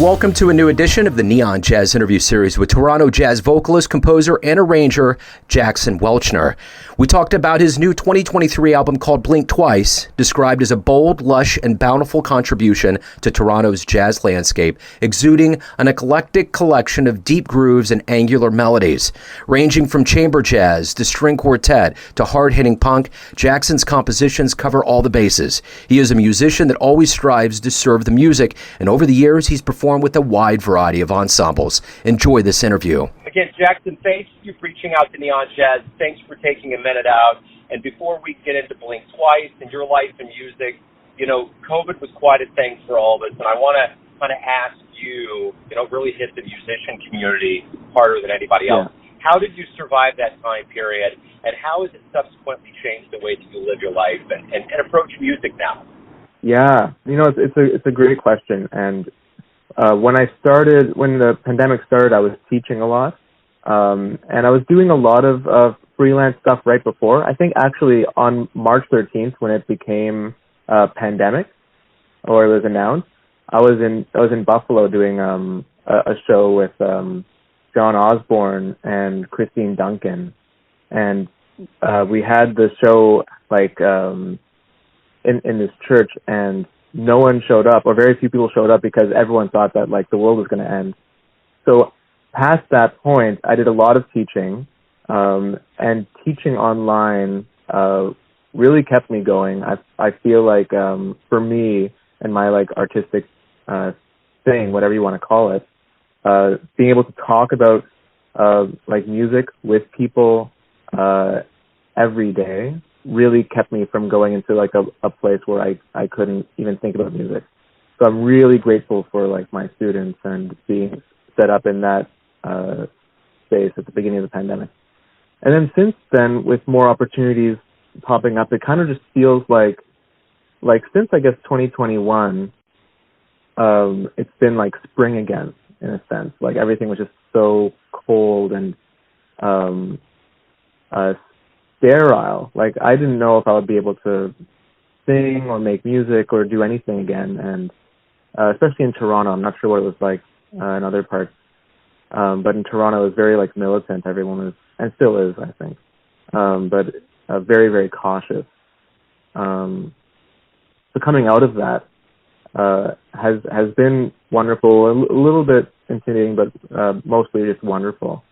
Welcome to a new edition of the Neon Jazz interview series with Toronto Jazz Vocalist, composer, and arranger Jackson Welchner. We talked about his new 2023 album called Blink Twice, described as a bold, lush, and bountiful contribution to Toronto's jazz landscape, exuding an eclectic collection of deep grooves and angular melodies. Ranging from chamber jazz to string quartet to hard-hitting punk, Jackson's compositions cover all the bases. He is a musician that always strives to serve the music, and over the years he's performed with a wide variety of ensembles. Enjoy this interview. Again, Jackson, thank you for reaching out to Neon Jazz. Thanks for taking a minute out. And before we get into Blink Twice and your life and music, COVID was quite a thing for all of us. And I want to kind of ask you, really hit the musician community harder than anybody else. Yeah. How did you survive that time period? And how has it subsequently changed the way that you live your life and approach music now? Yeah, it's a great question. And when the pandemic started, I was teaching a lot, and I was doing a lot of freelance stuff right before. I think actually on March 13th, when it became a pandemic, or it was announced, I was in Buffalo doing a show with John Osborne and Christine Duncan, and we had the show in this church, and no one showed up, or very few people showed up, because everyone thought that the world was going to end. So past that point, I did a lot of teaching, and teaching online really kept me going. I feel like for me and my artistic thing, whatever you want to call it, being able to talk about music with people every day really kept me from going into a place where I couldn't even think about music. So I'm really grateful for my students and being set up in that space at the beginning of the pandemic. And then since then, with more opportunities popping up, it kind of just feels like since I guess 2021, it's been spring again in a sense. Everything was just so cold and sterile. I didn't know if I would be able to sing or make music or do anything again. And especially in Toronto, I'm not sure what it was like in other parts. But in Toronto, it was very militant. Everyone was, and still is, I think. But very, very cautious. So coming out of that has been wonderful, a little bit intimidating, but mostly just wonderful.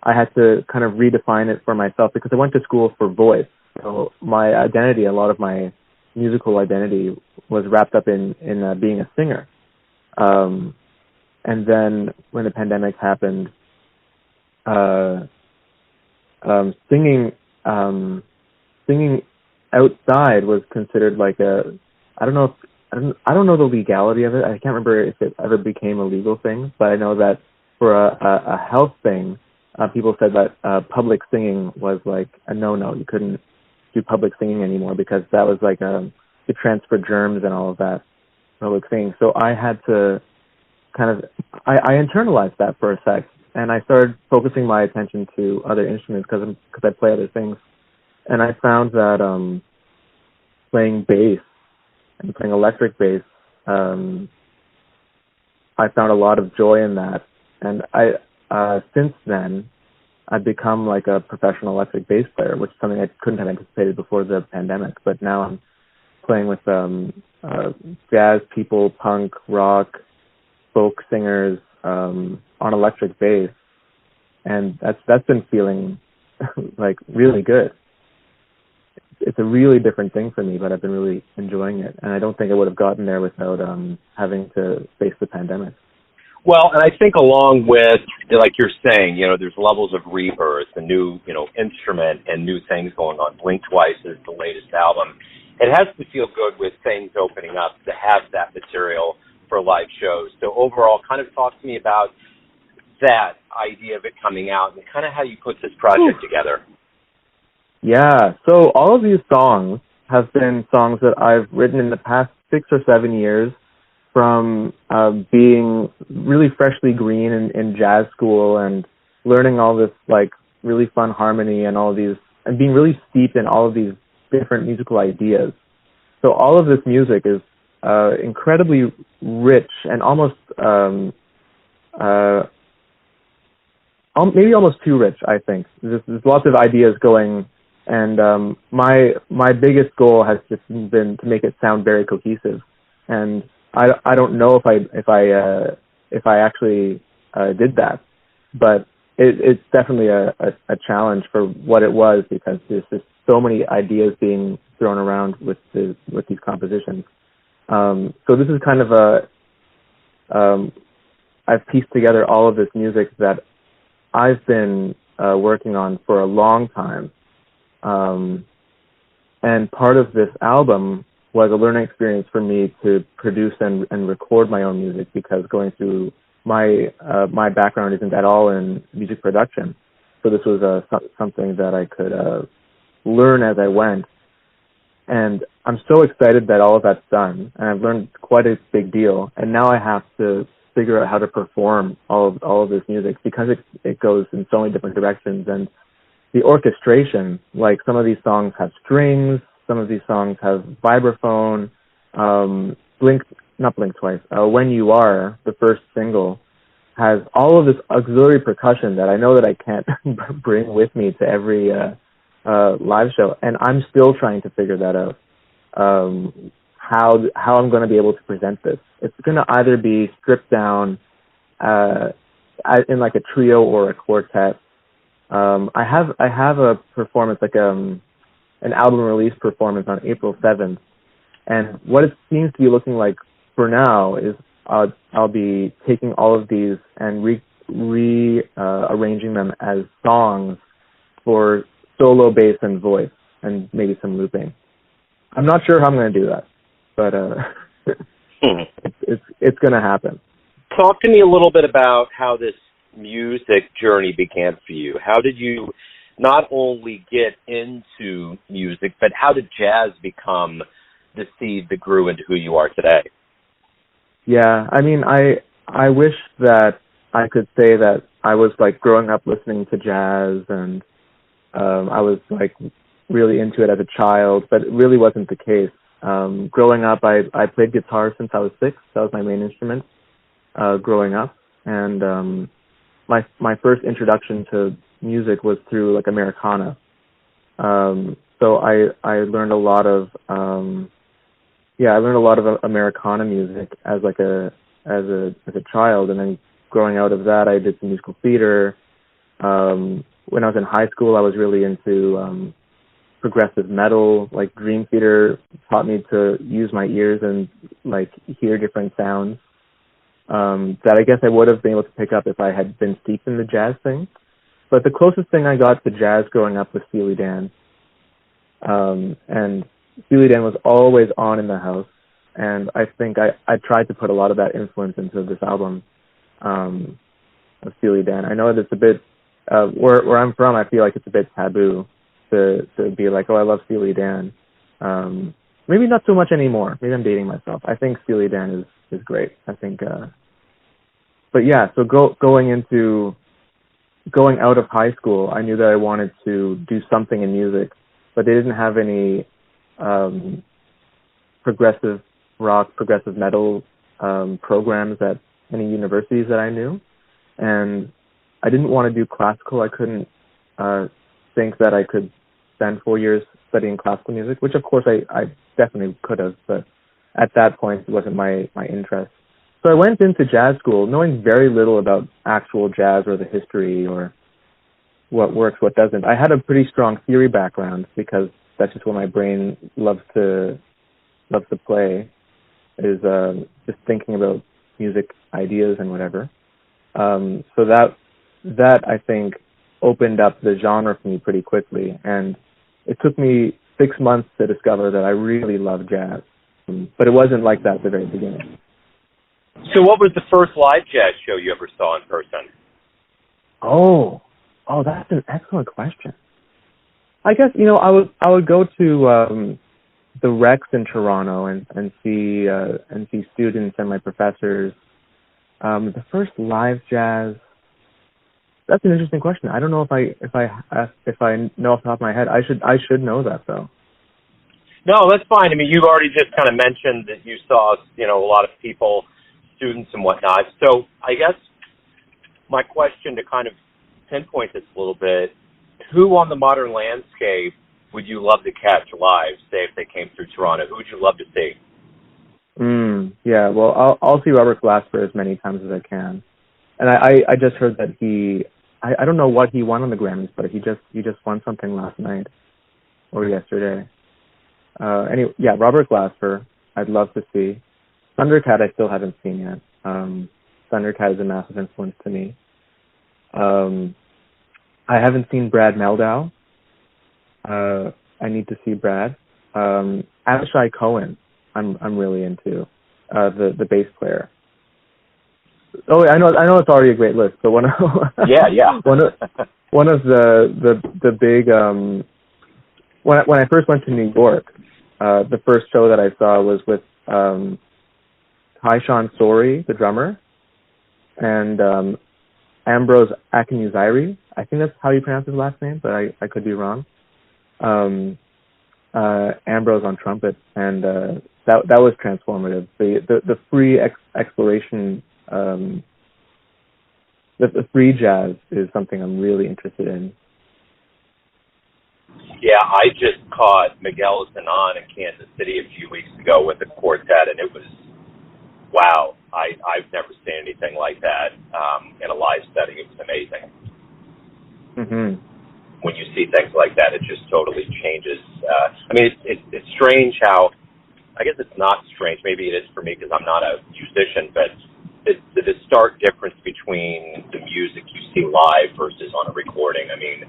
I had to kind of redefine it for myself because I went to school for voice. So my identity, a lot of my musical identity was wrapped up in being a singer. And then when the pandemic happened, singing outside was considered I don't know the legality of it. I can't remember if it ever became a legal thing, but I know that for a health thing, people said that public singing was a no-no. You couldn't do public singing anymore because that was to transfer germs and all of that public singing. So I had to I internalized that for a sec, and I started focusing my attention to other instruments because I play other things. And I found that playing bass and playing electric bass, I found a lot of joy in that. And since then, I've become a professional electric bass player, which is something I couldn't have anticipated before the pandemic. But now I'm playing with jazz people, punk, rock, folk singers on electric bass, and that's been feeling really good. It's a really different thing for me, but I've been really enjoying it, and I don't think I would have gotten there without having to face the pandemic. Well, and I think along with, like you're saying, there's levels of rebirth, a new, instrument and new things going on. Blink Twice is the latest album. It has to feel good with things opening up to have that material for live shows. So overall, kind of talk to me about that idea of it coming out and kind of how you put this project together. Yeah, so all of these songs have been songs that I've written in the past 6 or 7 years from being really freshly green in jazz school and learning all this really fun harmony and all of these, and being really steeped in all of these different musical ideas. So all of this music is incredibly rich and almost maybe almost too rich. I think there's lots of ideas going, and my biggest goal has just been to make it sound very cohesive. And I don't know if I actually did that, but it's definitely a challenge for what it was, because there's just so many ideas being thrown around with these compositions. So this is kind of I've pieced together all of this music that I've been working on for a long time. And part of this album was a learning experience for me to produce and record my own music, because going through my background isn't at all in music production. So this was something that I could learn as I went. And I'm so excited that all of that's done, and I've learned quite a big deal. And now I have to figure out how to perform all of this music, because it goes in so many different directions. And the orchestration, like some of these songs have strings, some of these songs have vibraphone. Not Blink Twice. When You Are, the first single, has all of this auxiliary percussion that I know that I can't bring with me to every live show, and I'm still trying to figure that out. How I'm going to be able to present this. It's going to either be stripped down in like a trio or a quartet. I have a performance, like an album release performance on April 7th, and what it seems to be looking like for now is I'll be taking all of these and arranging them as songs for solo bass and voice, and maybe some looping. I'm not sure how I'm going to do that, but it's going to happen. Talk to me a little bit about how this music journey began for you. How did you not only get into music, but how did jazz become the seed that grew into who you are today? Yeah, I mean, I wish that I could say that I was like growing up listening to jazz, and I was like really into it as a child, but it really wasn't the case. Growing up, I played guitar since I was 6. That was my main instrument growing up, and my first introduction to music was through like Americana. So I learned a lot of Americana music as a child, and then growing out of that, I did some musical theater. When I was in high school, I was really into progressive metal. Like Dream Theater taught me to use my ears and like hear different sounds that I guess I would have been able to pick up if I had been steeped in the jazz thing. But the closest thing I got to jazz growing up was Steely Dan. And Steely Dan was always on in the house, and I think I tried to put a lot of that influence into this album of Steely Dan. I know that it's a bit where I'm from, I feel like it's a bit taboo to be like, oh, I love Steely Dan. Maybe not so much anymore. Maybe I'm dating myself. I think Steely Dan is great. I think, but yeah. So going out of high school, I knew that I wanted to do something in music, but they didn't have any progressive rock, progressive metal programs at any universities that I knew, and I didn't want to do classical. I couldn't think that I could spend 4 years studying classical music, which of course I definitely could have, but at that point it wasn't my interest. So I went into jazz school knowing very little about actual jazz or the history or what works, what doesn't. I had a pretty strong theory background because that's just what my brain loves to play, is just thinking about music ideas and whatever. So that I think opened up the genre for me pretty quickly, and it took me 6 months to discover that I really love jazz. But it wasn't like that at the very beginning. So what was the first live jazz show you ever saw in person? Oh, that's an excellent question. I guess, I would go to the Rex in Toronto and see students and my professors. The first live jazz, that's an interesting question. I don't know if I know off the top of my head. I should know that though. No, that's fine. I mean, you already just kind of mentioned that you saw, a lot of people, students and whatnot. So I guess my question to kind of pinpoint this a little bit, who on the modern landscape would you love to catch live, say if they came through Toronto? Who would you love to see? Yeah, well, I'll see Robert Glasper as many times as I can. And I just heard that I don't know what he won on the Grammys, but he just won something last night or yesterday. Anyway, yeah, Robert Glasper, I'd love to see. Thundercat I still haven't seen yet. Thundercat is a massive influence to me. I haven't seen Brad Meldau. I need to see Brad. Avishai Cohen, I'm really into. The bass player. Oh, I know it's already a great list, but one of one of the big when I first went to New York, the first show that I saw was with Tyshawn Sorey, the drummer, and Ambrose Akinmuzaire. I think that's how you pronounce his last name, but I could be wrong. Ambrose on trumpet, and that was transformative. The free exploration, the free jazz is something I'm really interested in. Yeah, I just caught Miguel Zanon in Kansas City a few weeks ago with the quartet, and it was, wow, I've never seen anything like that in a live setting. It was amazing. Mm-hmm. When you see things like that, it just totally changes. I mean, it's strange how, I guess it's not strange, maybe it is for me because I'm not a musician, but the stark difference between the music you see live versus on a recording. I mean,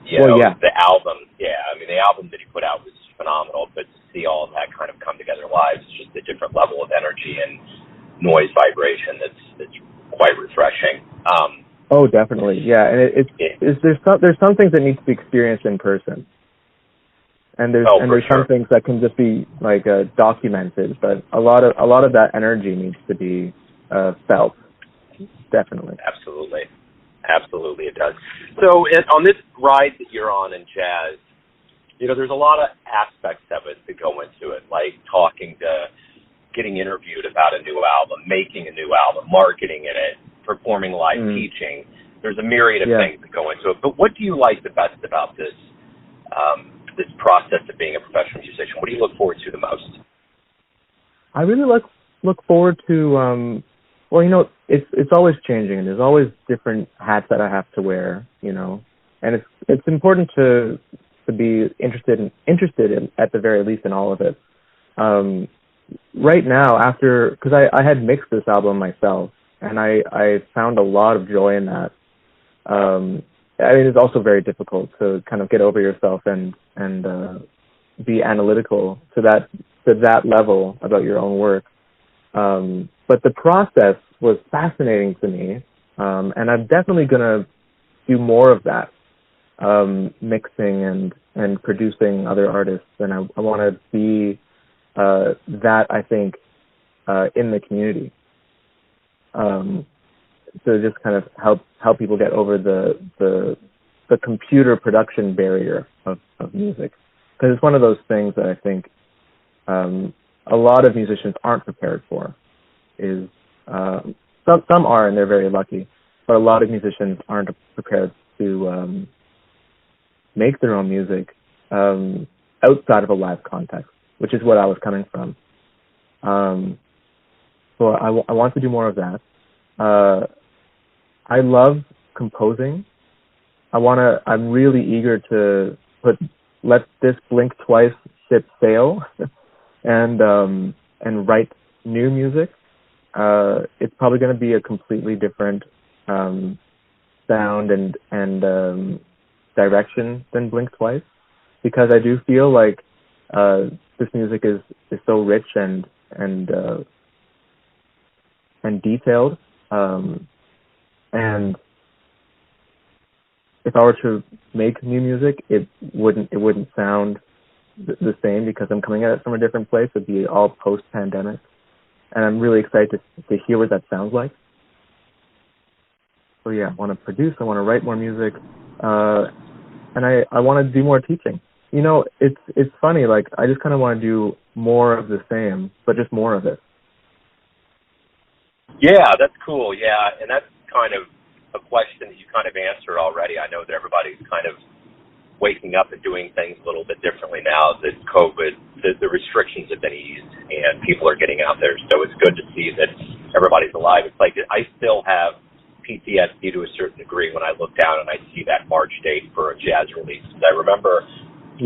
the album, the album that he put out was phenomenal, but to see all of that kind of come together live is just a different level of energy and noise vibration that's quite refreshing. Oh, definitely, yeah, and there's some things that need to be experienced in person, and there's some things that can just be like documented, but a lot of that energy needs to be felt, definitely. Absolutely, it does. So on this ride that you're on in jazz, there's a lot of aspects of it that go into it, like talking to, getting interviewed about a new album, making a new album, marketing it, performing live, teaching. There's a myriad of things that go into it. But what do you like the best about this this process of being a professional musician? What do you look forward to the most? I really look forward to it's always changing, and there's always different hats that I have to wear, and it's important to be interested in at the very least in all of it. Right now, because I had mixed this album myself, and I found a lot of joy in that. It's also very difficult to kind of get over yourself and be analytical to that level about your own work. But the process was fascinating to me, and I'm definitely going to do more of that, mixing and producing other artists, and I want to be that, I think, in the community. To just kind of help people get over the computer production barrier of music, because it's one of those things that I think a lot of musicians aren't prepared for. Some are, and they're very lucky, but a lot of musicians aren't prepared to make their own music outside of a live context, which is what I was coming from. So I want to do more of that. I love composing. I'm really eager to let this Blink Twice ship sail and write new music. It's probably going to be a completely different sound and direction than Blink Twice, because I do feel like this music is so rich and detailed. And if I were to make new music, it wouldn't sound the same, because I'm coming at it from a different place. It'd be all post-pandemic, and I'm really excited to hear what that sounds like. So yeah, I want to produce, I want to write more music, and I want to do more teaching. It's funny. Like, I just kind of want to do more of the same, but just more of it. Yeah, that's cool. Yeah, and that's kind of a question that you kind of answered already. I know that everybody's kind of waking up and doing things a little bit differently now that COVID, the restrictions have been eased and people are getting out there. So it's good to see that everybody's alive. It's like I still have PTSD to a certain degree when I look down and I see that March date for a jazz release. I remember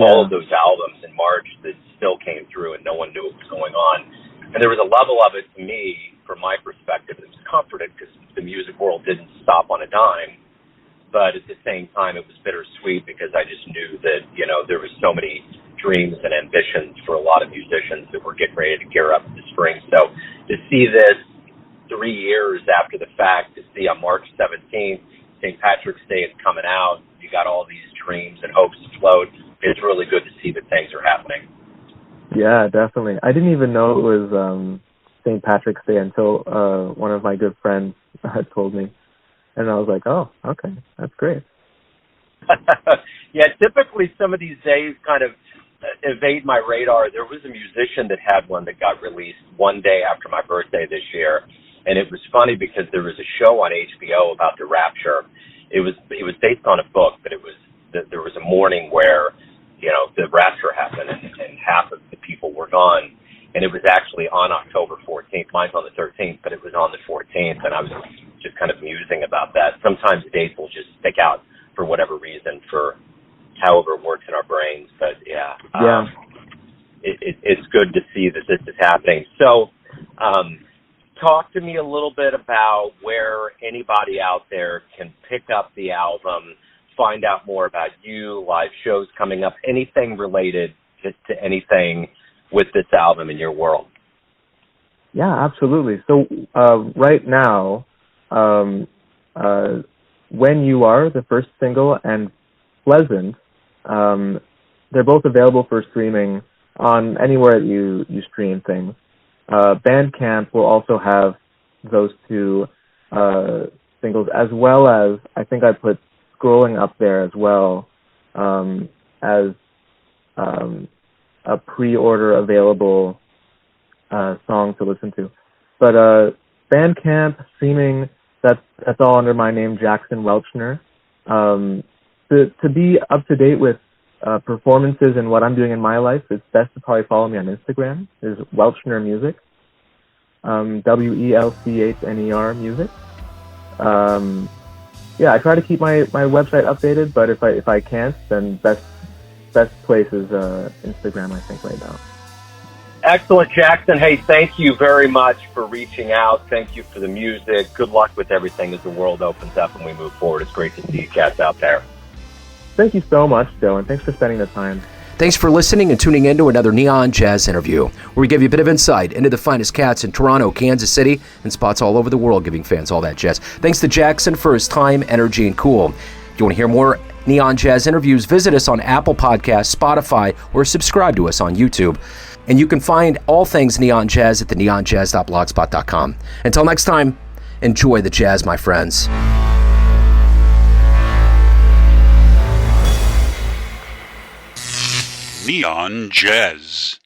all of those albums in March that still came through and no one knew what was going on. And there was a level of it to me, from my perspective, that was comforted because the music world didn't stop on a dime. But at the same time, it was bittersweet because I just knew that, there was so many dreams and ambitions for a lot of musicians that were getting ready to gear up in the spring. So to see this 3 years after the fact, to see on March 17th, St. Patrick's Day is coming out, you got all these dreams and hopes afloat. It's really good to see that things are happening. Yeah, definitely. I didn't even know it was St. Patrick's Day until one of my good friends had told me. And I was like, oh, okay, that's great. Yeah, typically some of these days kind of evade my radar. There was a musician that had one that got released one day after my birthday this year. And it was funny because there was a show on HBO about the Rapture. It was based on a book, but there was a morning where, the Rapture happened and half of the people were gone. And it was actually on October 14th. Mine's on the 13th, but it was on the 14th. And I was just kind of musing about that. Sometimes dates will just stick out for whatever reason, for however it works in our brains. But it's good to see that this is happening. So talk to me a little bit about where anybody out there can pick up the album, find out more about you, live shows coming up, anything related to anything with this album in your world. Yeah, absolutely. So right now, When You Are, the first single, and Pleasant, they're both available for streaming on anywhere that you stream things. Bandcamp will also have those two singles, as well as, I think I put Scrolling up there as well, as a pre-order available song to listen to. But Bandcamp, streaming, that's all under my name, Jackson Welchner. To be up to date with performances and what I'm doing in my life, it's best to probably follow me on Instagram. There's Welchner Music, WELCHNER Music. Yeah, I try to keep my website updated, but if I can't, then best place is Instagram, I think, right now. Excellent, Jackson. Hey, thank you very much for reaching out. Thank you for the music. Good luck with everything as the world opens up and we move forward. It's great to see you cats out there. Thank you so much, Dylan. Thanks for spending the time. Thanks for listening and tuning in to another Neon Jazz interview, where we give you a bit of insight into the finest cats in Toronto, Kansas City, and spots all over the world, giving fans all that jazz. Thanks to Jackson for his time, energy, and cool. If you want to hear more Neon Jazz interviews, visit us on Apple Podcasts, Spotify, or subscribe to us on YouTube. And you can find all things Neon Jazz at theneonjazz.blogspot.com. Until next time, enjoy the jazz, my friends. Neon Jazz.